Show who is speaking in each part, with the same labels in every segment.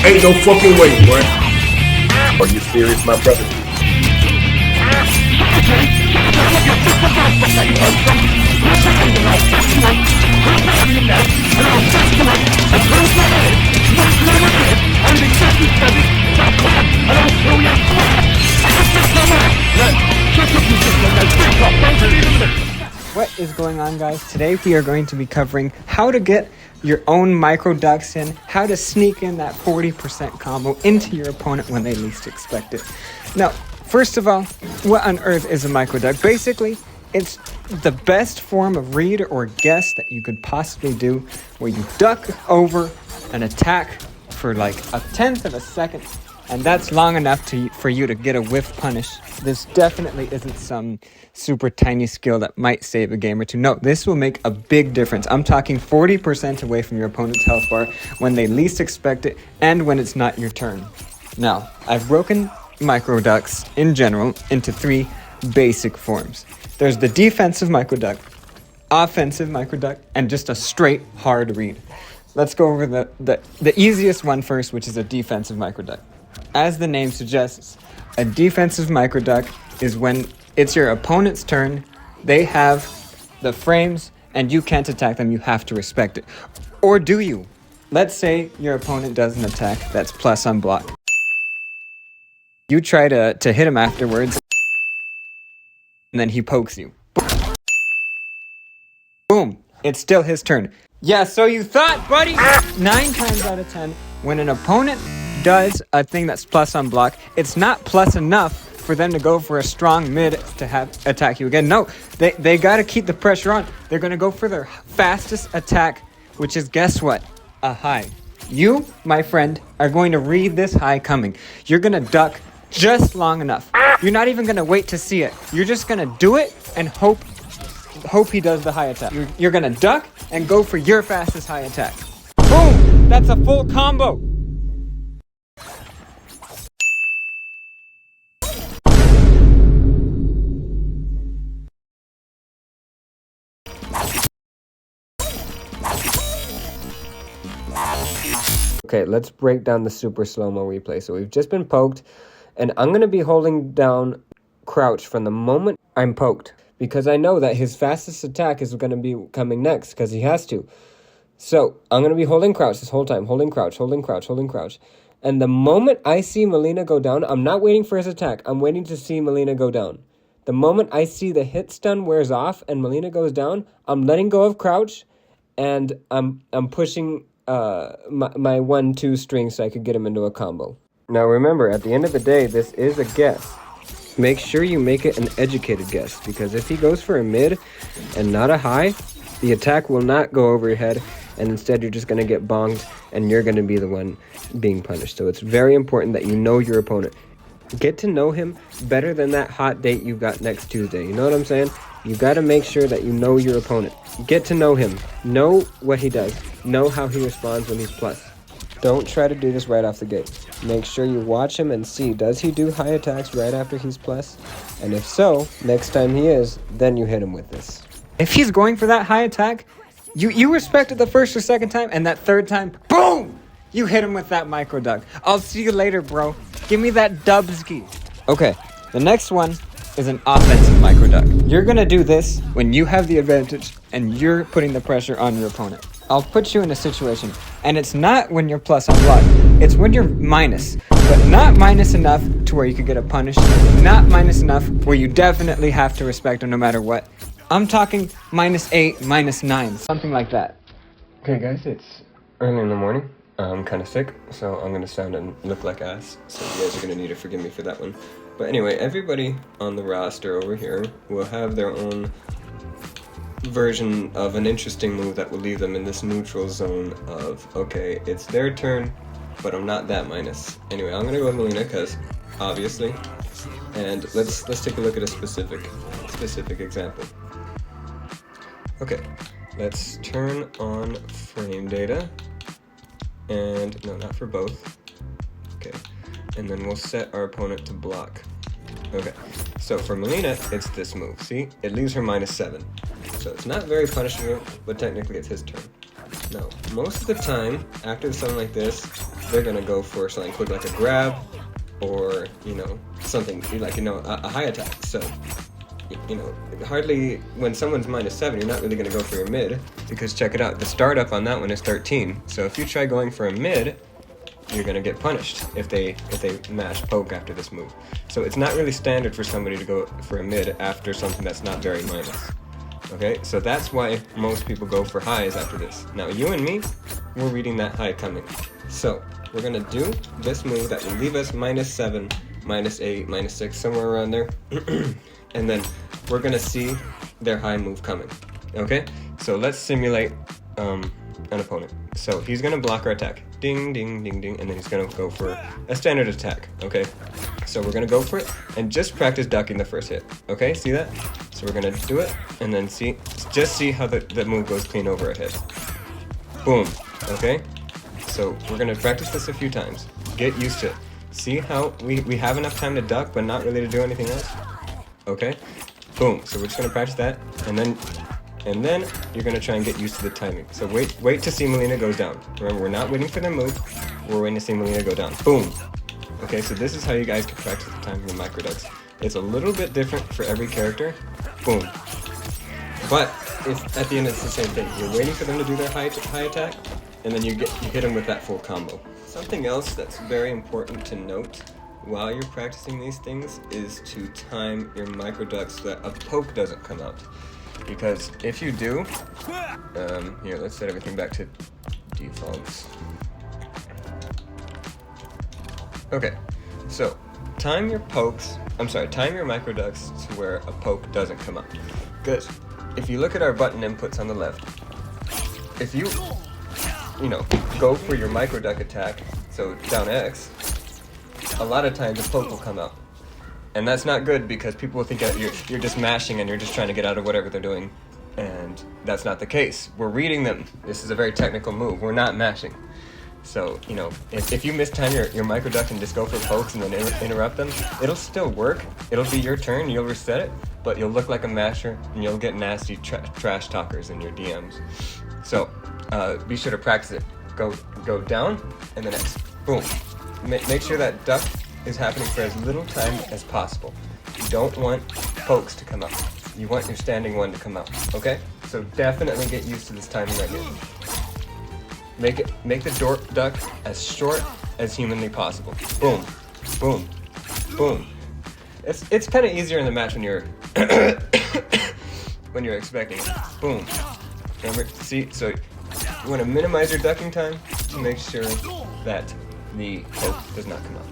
Speaker 1: Ain't no fucking way, boy. Are you serious, my brother?
Speaker 2: What is going on, guys? Today we are going to be covering how to get your own microducks in, how to sneak in that 40% combo into your opponent when they least expect it. Now, first of all, what on earth is a microduck? Basically, it's the best form of read or guess that you could possibly do, where you duck over an attack for like 1/10 of a second, and that's long enough for you to get a whiff punish. This definitely isn't some super tiny skill that might save a game or two. No, this will make a big difference. I'm talking 40% away from your opponent's health bar when they least expect it and when it's not your turn. Now, I've broken microducks in general into 3 basic forms. There's the defensive microduck, offensive microduck, and just a straight hard read. Let's go over the easiest one first, which is a defensive microduck. As the name suggests, a defensive microduck is when it's your opponent's turn, they have the frames, and you can't attack them, you have to respect it. Or do you? Let's say your opponent does an attack that's plus on block. You try to hit him afterwards, and then he pokes you. Boom! It's still his turn. Yeah, so you thought, buddy? 9 times out of 10, when an opponent does a thing that's plus on block, it's not plus enough for them to go for a strong mid to have attack you again. No, they gotta keep the pressure on. They're gonna go for their fastest attack, which is, guess what? A high. You, my friend, are going to read this high coming. You're gonna duck just long enough. You're not even gonna wait to see it. You're just gonna do it and hope he does the high attack. You're gonna duck and go for your fastest high attack. Boom! That's a full combo. Okay, let's break down the super slow-mo replay. So we've just been poked, and I'm going to be holding down crouch from the moment I'm poked, because I know that his fastest attack is going to be coming next, because he has to. So I'm going to be holding crouch this whole time, holding crouch, holding crouch, holding crouch. And the moment I see Melina go down, I'm not waiting for his attack. I'm waiting to see Melina go down. The moment I see the hit stun wears off and Melina goes down, I'm letting go of crouch, and I'm pushing my 1-2 string so I could get him into a combo. Now remember, at the end of the day, this is a guess. Make sure you make it an educated guess, because if he goes for a mid and not a high, the attack will not go over your head, and instead you're just going to get bonged and you're going to be the one being punished. So it's very important that you know your opponent. Get to know him better than that hot date you got next Tuesday. You know what I'm saying? You got to make sure that you know your opponent. Get to know him. Know what he does. Know how he responds when he's plus. Don't try to do this right off the gate. Make sure you watch him and see, does he do high attacks right after he's plus? And if so, next time he is, then you hit him with this. If he's going for that high attack, you respect it the first or second time, and that third time, boom! You hit him with that microduck. I'll see you later, bro. Give me that dubski. Okay, the next one is an offensive microduck. You're gonna do this when you have the advantage and you're putting the pressure on your opponent. I'll put you in a situation, and it's not when you're plus on block. It's when you're minus, but not minus enough to where you could get a punish. Not minus enough where you definitely have to respect him no matter what. I'm talking -8, -9, something like that. Okay guys, it's early in the morning. I'm kind of sick, so I'm going to sound and look like ass. So you guys are going to need to forgive me for that one. But anyway, everybody on the roster over here will have their own version of an interesting move that will leave them in this neutral zone of, okay, it's their turn, but I'm not that minus. Anyway, I'm going to go with Melina, because obviously. And let's take a look at a specific example. Okay, let's turn on frame data. And no, not for both. Okay, and then we'll set our opponent to block. Okay, so for Melina, it's this move. See, it leaves her -7. So it's not very punishable, but technically it's his turn. Now, most of the time, after something like this, they're gonna go for something quick like a grab, or something like a high attack. So hardly when someone's -7, you're not really gonna go for your mid, because check it out, the startup on that one is 13. So if you try going for a mid, you're gonna get punished if they mash poke after this move. So it's not really standard for somebody to go for a mid after something that's not very minus. Okay, so that's why most people go for highs after this. Now you and me, we're reading that high coming. So we're gonna do this move that will leave us -7, -8, -6, somewhere around there. And then we're gonna see their high move coming. Okay, so let's simulate an opponent. So he's gonna block our attack. Ding, ding, ding, ding, and then he's gonna go for a standard attack. Okay, so we're gonna go for it and just practice ducking the first hit. Okay, see that? So we're gonna do it and then just see how the move goes clean over our head. Boom. Okay, so we're gonna practice this a few times. Get used to it. See how we have enough time to duck but not really to do anything else? Okay, boom. So we're just gonna practice that, and then you're gonna try and get used to the timing. So wait to see Melina goes down. Remember, we're not waiting for their move. We're waiting to see Melina go down. Boom. Okay, so this is how you guys can practice the timing of microducks. It's a little bit different for every character. Boom. But at the end it's the same thing. You're waiting for them to do their high attack, and then you hit them with that full combo. Something else that's very important to note while you're practicing these things is to time your microducks so that a poke doesn't come out. Because if you do, here, let's set everything back to defaults. Okay, so time your microducks to where a poke doesn't come out. Good. If you look at our button inputs on the left, if you go for your microduck attack, so down X, a lot of times a poke will come out. And that's not good, because people will think that you're just mashing and you're just trying to get out of whatever they're doing. And that's not the case. We're reading them. This is a very technical move. We're not mashing. So, if you mistime your microduck and just go for pokes and then interrupt them, it'll still work. It'll be your turn, you'll reset it, but you'll look like a masher and you'll get nasty trash talkers in your DMs. So, be sure to practice it. Go down and then X. Boom. Make sure that duck is happening for as little time as possible. You don't want pokes to come out. You want your standing one to come out, okay? So definitely get used to this timing right here. Make the duck as short as humanly possible. Boom, boom, boom. It's kind of easier in the match when you're when you're expecting it. Boom. Remember, see, so you want to minimize your ducking time to make sure that the poke does not come out.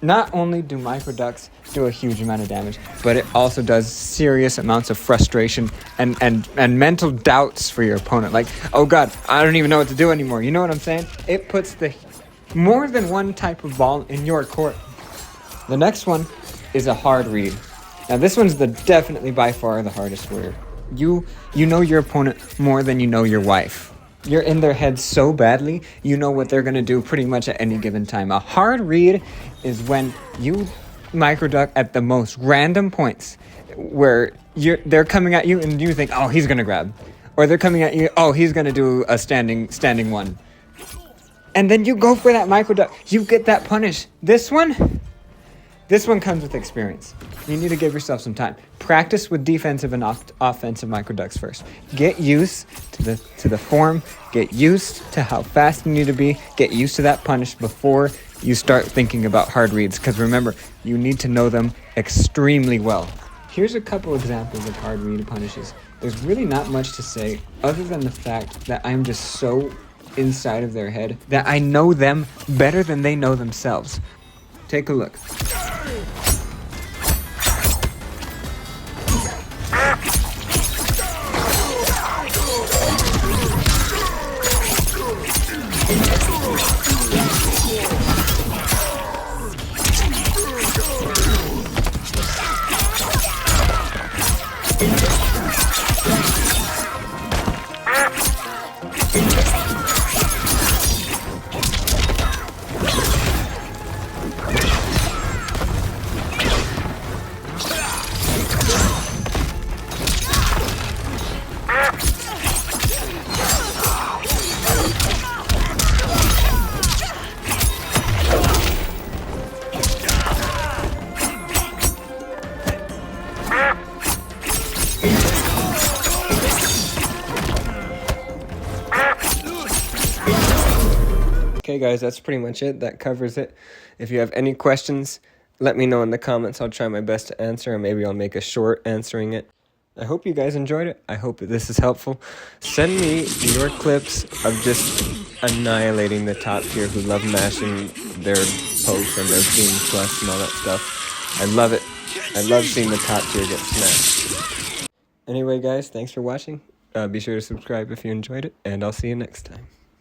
Speaker 3: Not only do microducks do a huge amount of damage, but it also does serious amounts of frustration and mental doubts for your opponent. Like, oh god, I don't even know what to do anymore. You know what I'm saying? It puts the more than one type of ball in your court. The next one is a hard read. Now this one's definitely by far the hardest where you know your opponent more than you know your wife. You're in their head so badly, you know what they're going to do pretty much at any given time. A hard read is when you microduck at the most random points where they're coming at you and you think, oh, he's going to grab. Or they're coming at you, oh, he's going to do a standing one. And then you go for that microduck. You get that punish. This one comes with experience. You need to give yourself some time. Practice with defensive and offensive microducks first. Get used to the form. Get used to how fast you need to be. Get used to that punish before you start thinking about hard reads. Because remember, you need to know them extremely well. Here's a couple examples of hard read punishes. There's really not much to say other than the fact that I'm just so inside of their head that I know them better than they know themselves. Take a look.
Speaker 2: Okay guys, that's pretty much it. That covers it. If you have any questions, let me know in the comments. I'll try my best to answer, and maybe I'll make a short answering it. I hope you guys enjoyed it. I hope that this is helpful. Send me your clips of just annihilating the top tier who love mashing their posts and their Team Plus and all that stuff. I love it. I love seeing the top tier get smashed. Anyway guys, thanks for watching. Be sure to subscribe if you enjoyed it, and I'll see you next time.